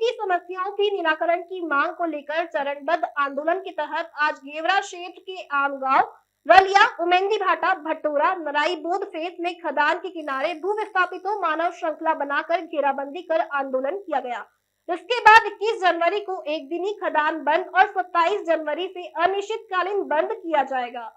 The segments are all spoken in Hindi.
की समस्याओं की निराकरण की मांग को लेकर चरणबद्ध आंदोलन के तहत आज गेवरा क्षेत्र के आमगांव, रलिया, उमेंदी भाटा, भटोरा, नराई बोध फेस में खदान के किनारे भू विस्थापितों मानव श्रृंखला बनाकर घेराबंदी कर आंदोलन किया गया। इसके बाद 21 जनवरी को एक दिनी खदान बंद और 27 जनवरी से अनिश्चितकालीन बंद किया जाएगा।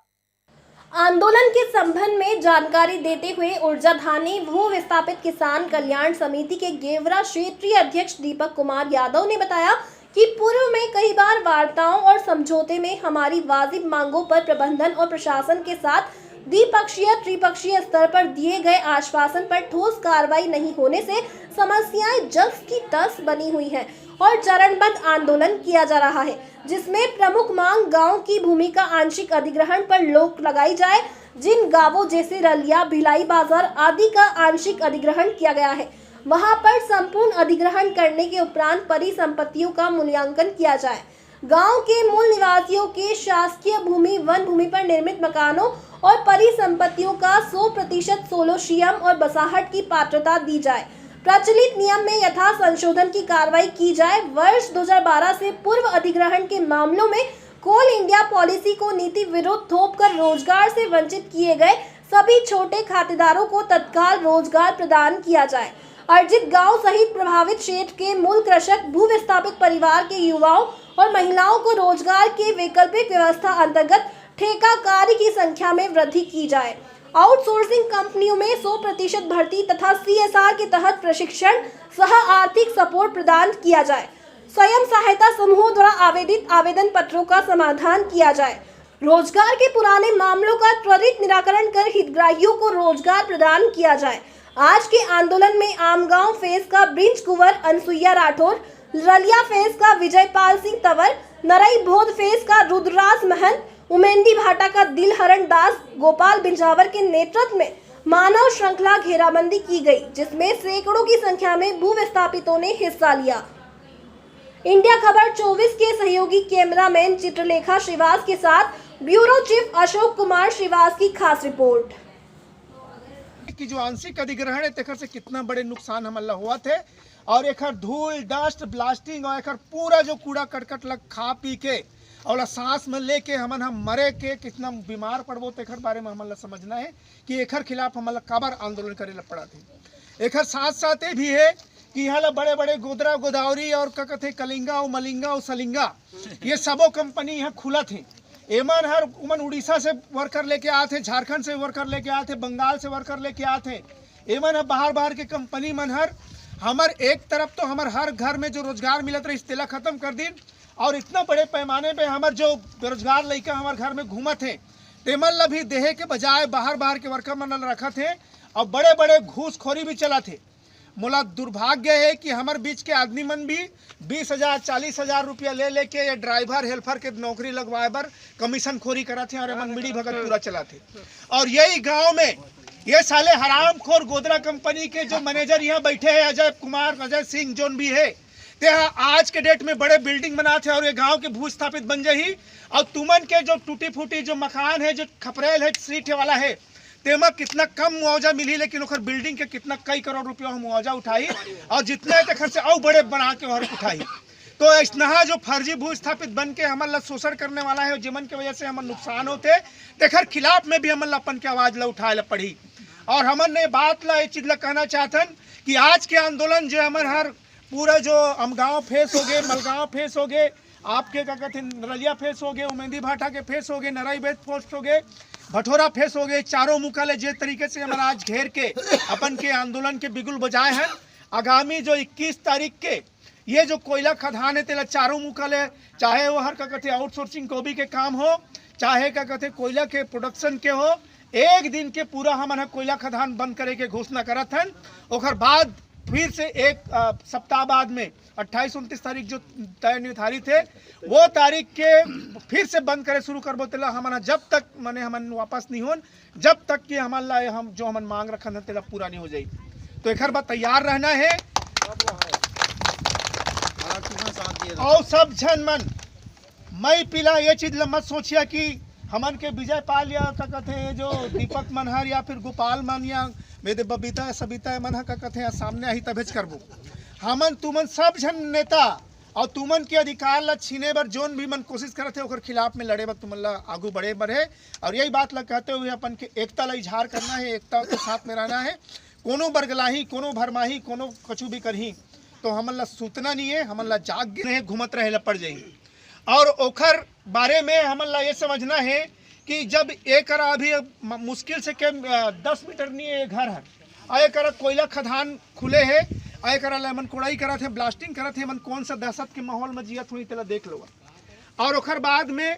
आंदोलन के संबंध में जानकारी देते हुए ऊर्जाधानी भू विस्थापित किसान कल्याण समिति के गेवरा क्षेत्रीय अध्यक्ष दीपक कुमार यादव ने बताया कि पूर्व में कई बार वार्ताओं और समझौते में हमारी वाजिब मांगों पर प्रबंधन और प्रशासन के साथ द्विपक्षीय त्रिपक्षीय स्तर पर दिए गए आश्वासन पर ठोस कार्रवाई नहीं होने से समस्याएं जस की तस बनी हुई हैं और चरणबद्ध आंदोलन किया जा रहा है, जिसमें प्रमुख मांग गांव की भूमि का आंशिक अधिग्रहण पर रोक लगाई जाए। जिन गांवों जैसे रलिया, भिलाई बाजार आदि का आंशिक अधिग्रहण किया गया है, वहां पर संपूर्ण अधिग्रहण करने के उपरांत परिसंपत्तियों का मूल्यांकन किया जाए। गांव के मूल निवासियों के शासकीय भूमि, वन भूमि पर निर्मित मकानों और परिसंपत्तियों का 100% सोलोशियम और बसाहट की पात्रता दी जाए। प्रचलित नियम में यथा संशोधन की कार्रवाई की जाए। वर्ष 2012 से पूर्व अधिग्रहण के मामलों में कोल इंडिया पॉलिसी को नीति विरुद्ध थोपकर रोजगार से वंचित किए गए सभी छोटे खातेदारों को तत्काल रोजगार प्रदान किया जाए। अर्जित गांव सहित प्रभावित क्षेत्र के मूल कृषक भू विस्थापित परिवार के युवाओं और महिलाओं को रोजगार के वैकल्पिक व्यवस्था अंतर्गत ठेका कार्य की संख्या में वृद्धि की जाए। आउटसोर्सिंग कंपनियों में 100% भर्ती तथा CSR के तहत प्रशिक्षण सह आर्थिक सपोर्ट प्रदान किया जाए। स्वयं सहायता समूहों द्वारा आवेदित आवेदन पत्रों का समाधान किया जाए। रोजगार के पुराने मामलों का त्वरित निराकरण कर हितग्राहियों को रोजगार प्रदान किया जाए। आज के आंदोलन में आमगांव फेस का ब्रिंज कुंवर अनसुईया राठौर, रलिया फेस का विजयपाल सिंह तंवर, नरई बोध फेस का रुद्रराज महंत, उमेंदी भाटा का दिलहरण दास गोपाल बिंजावर के नेतृत्व में मानव श्रृंखला घेराबंदी की गई, जिसमें सैकड़ों की संख्या में भू विस्थापितों ने हिस्सा लिया। इंडिया खबर 24 के सहयोगी कैमरामैन चित्रलेखा श्रीवास के साथ ब्यूरो चीफ अशोक कुमार श्रीवास की खास रिपोर्ट। कि जो आंशिक अधिग्रहण है तेखर से कितना बड़े नुकसान हमला हुआ थे और एकर धूल, डस्ट, ब्लास्टिंग और एकर पूरा जो कूड़ा करकट लग खा पी के और सांस में लेके हम मरे के कितना बीमार पड़बो तेखर बारे में हमला समझना है कि एकर खिलाफ हमला काबर आंदोलन करे ला पड़ा थे। एकर साथ साथ ये भी है कि यहाँ बड़े बड़े गोदरा गोदावरी और क्या कहते कलिंगा और मलिंगा और सलिंगा ये सबो कंपनी यहाँ खुला थे। एमन हर उमन उड़ीसा से वर्कर लेके आए थे, झारखंड से वर्कर लेके आए थे, बंगाल से वर्कर लेके आए थे। एमन बाहर के कंपनी मन हर हमार एक तरफ तो हमार हर घर में जो रोजगार मिलत रहे इस्तेला खत्म कर दिन और इतना बड़े पैमाने पे हमार जो बेरोजगार लड़का हमार घर में घूमत थे तेमन ला भी देहे के बजाय बाहर के वर्कर मन रखा थे और बड़े बड़े घूसखोरी भी चला थे। मोला दुर्भाग्य है कि हमारे बीच के आदमी मन भी 20,000 40,000 रुपया ले लेके ये ड्राइवर हेल्पर के नौकरी लगवाए बर कमीशन खोरी करा थे और मन मिली भगत पूरा चला थे। और यही गांव में ये साले हरामखोर गोदरा कंपनी के जो मैनेजर यहाँ बैठे हैं अजय सिंह जोन भी है ते आज के डेट में बड़े बिल्डिंग बनाते और ये गांव के भू स्थापित बन जाही और तुमन के जो टूटी फूटी जो मकान है जो खपरेल है सीट वाला है तेमा कितना कम मुआवजा मिली लेकिन ओकर बिल्डिंग के कितना कई करोड़ रुपया मुआवजा उठाई और जितने तक से और बड़े बना के और उठाई। तो ऐसा जो फर्जी भू स्थापित बन के हमारा शोषण करने वाला है जिमन की वजह से हमारे नुकसान होते तेखर खिलाफ में भी हमारा अपन के आवाज ला उठाए ला पड़ी। और हमन ने बात ला ये चीज ला कहना चाहतन कि आज के आंदोलन जो हमारे हर पूरा जो अमगांव फेस हो गए, मलगांव फेस हो गए, आपके क्या कहते हैं रलिया फेस हो गए, उमेंदी भाटा के फेस हो गए, नराई बेद पोस्ट हो गए, भटोरा फेस हो गए, चारों मुकाले जे तरीके से हमारा आज घेर के अपन के आंदोलन के बिगुल बजाए हैं। आगामी जो 21 तारीख के ये जो कोयला खदान है तेला चारों मुकाले चाहे वो हर क्या कहते आउटसोर्सिंग कोबी के काम हो चाहे क्या कहते कोयला के प्रोडक्शन के हो, एक दिन के पूरा हमारा कोयला खदान बंद करे के घोषणा करत हन। ओकर बाद फिर से एक सप्ताह बाद में 28-29 तारीख जो तय निर्धारित है वो तारीख के फिर से बंद करे शुरू कर बोतेला हमारा जब तक माने हमन वापस नहीं हो जब तक कि हमारा हम जो हमन मांग रखन है तेला पूरा नहीं हो जाए। तो एक बार तैयार रहना है और सब जन मन मई पिला ये चीज मत सोचिया कि हमन के विजय पाल या क्या कहते हैं जो दीपक मनहर या फिर गोपाल मन या मेरे बबीता सबिता मन का कहते हैं सामने ही तभेज करबो। हमन तुमन सब जन नेता और तुमन के अधिकार ला छीने बर जोन भी मन कोशिश करत है ओकर खिलाफ में लड़े बर तुमन ला आगू बढ़े बर है। और यही बात ला कहते हुए अपन के एकता ला इजहार करना है, एकता के साथ में रहना है। कोनो बरगलाही, कोनो भरमाही, कोनो कछु भी करही तो हमन ला सूतना नहीं है, हमन ला जाग रहे घूमत रहे ला पड़ जाही। और ओखर बारे में हमन ला ये समझना है कि जब एक अभी मुश्किल से के 10 मीटर नहीं है घर है, आए कर कोयला खदान खुले है, आए कर मन कोड़ाई करत है, ब्लास्टिंग करत है, मन कौन सा दहशत के माहौल में जिया थोड़ी तेला देख लो। और ओखर बाद में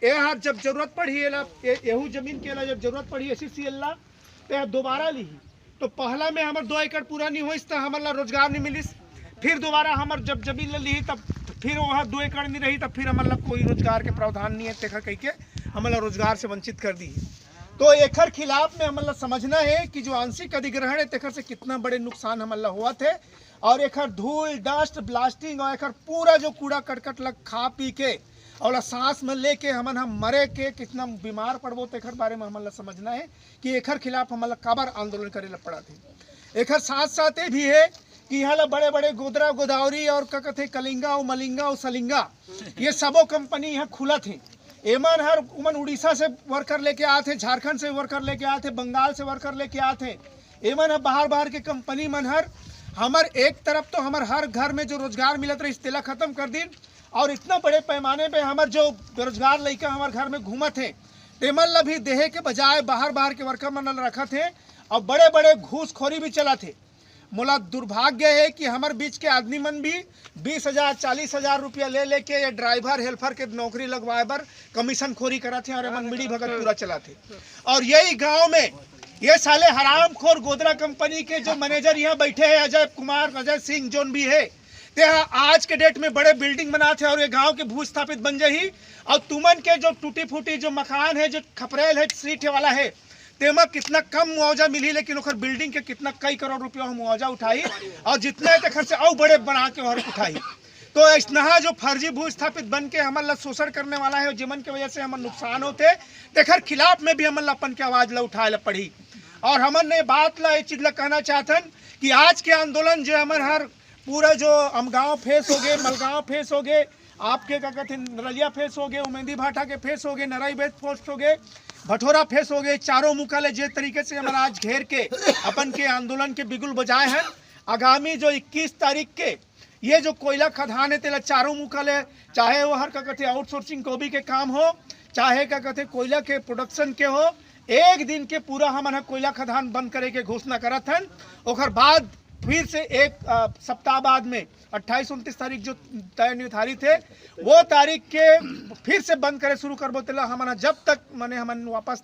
यहाँ जब जरूरत पड़ी एहू जमीन के जब जरूरत पड़ी SCCL ला तो दोबारा ली तो पहला में हमार 2 एकड़ पूरा नहीं हुई तो हमारा रोजगार नहीं मिलिस। फिर दोबारा हमार जब जमीन ली तब फिर वहाँ 2 एकड़ नहीं रही तब फिर हमारा कोई रोजगार के प्रावधान नहीं है, तेखर कह के हमारा रोजगार से वंचित कर दी। तो एकर खिलाफ में हमारा समझना है कि जो आंशिक अधिग्रहण है तेखर से कितना बड़े नुकसान हमारा हुआ थे। और एकर धूल डस्ट ब्लास्टिंग और एकर पूरा जो कूड़ा करकट लग खा पी के और सांस में लेके हम मरे के कितना बीमार पड़बो तेखर बारे में हमारा समझना है कि एकर खिलाफ हमारा काबर आंदोलन करे ला पड़ा थे। एकर साथ साथ ये भी है कि यहाँ बड़े बड़े गोदरा गोदावरी और क्या कहते कलिंगा और मलिंगा और सलिंगा ये सबो कंपनी यहाँ खुला थे। एमन हर उमन उड़ीसा से वर्कर लेके आए थे, झारखंड से वर्कर लेके आए थे, बंगाल से वर्कर लेके आए थे। एमन बाहर बाहर के कंपनी मन हर हमार एक तरफ तो हमार हर घर में जो रोजगार मिलत रहे तेला खत्म कर दिन और इतना बड़े पैमाने पे हमार जो बेरोजगार लड़का हमार घर में घूमत है तेमन ला भी देहे के बजाय बाहर बाहर के वर्कर मन रखा थे और बड़े बड़े घूसखोरी भी चला थे। मोला दुर्भाग्य है कि हमारे बीच के आदमी मन भी 20,000 40,000 रुपया ले लेके ये ड्राइवर हेल्पर के नौकरी लगवाए बर कमीशन खोरी करा थे और मन मिली भगत पूरा चला थे। और यही गांव में ये साले हरामखोर गोदरा कंपनी के जो मैनेजर यहाँ बैठे हैं अजय सिंह जोन भी है ते आज के डेट में बड़े बिल्डिंग बनाते और ये गांव के भू स्थापित बन जाही। और तुमन के जो टूटी फूटी जो मकान है जो खपरेल है सीट वाला है तेमा कितना कम मुआवजा मिली लेकिन ओकर बिल्डिंग के कितना कई करोड़ रुपया मुआवजा उठाई और जितने तक से और बड़े बना के और उठाई। तो ऐसा जो फर्जी भू स्थापित बन के हमारा शोषण करने वाला है जिमन की वजह से हमारे नुकसान होते तेखर खिलाफ में भी हमारा अपन के आवाज ला उठाए ला पड़ी। और हमन ने बात ला ये चीज ला कहना चाहतन कि आज के आंदोलन जो हमारे हर पूरा जो अमगांव फेस हो गए, मलगांव फेस हो गए, आपके क्या कहते नरलिया फेस हो गए, उमेंदी भाटा के फेस हो गए, नराई बेत फेस हो गए, भटोरा फेस हो गए, चारों मुकाले जे तरीके से हमारा आज घेर के अपन के आंदोलन के बिगुल बजाए हैं। आगामी जो 21 तारीख के ये जो कोयला खदान है तेला चारों मुकाले चाहे वो हर क्या कहते आउटसोर्सिंग को भी के काम हो चाहे क्या कहते कोयला के प्रोडक्शन के हो, एक दिन के पूरा हमारा कोयला खदान बंद करे के घोषणा करत हन। ओकर बाद फिर से एक सप्ताह बाद में 28-29 तारीख जो तय निर्धारित है वो तारीख के फिर से बंद करे शुरू करबो तेला हमारा जब तक माने हमन वापस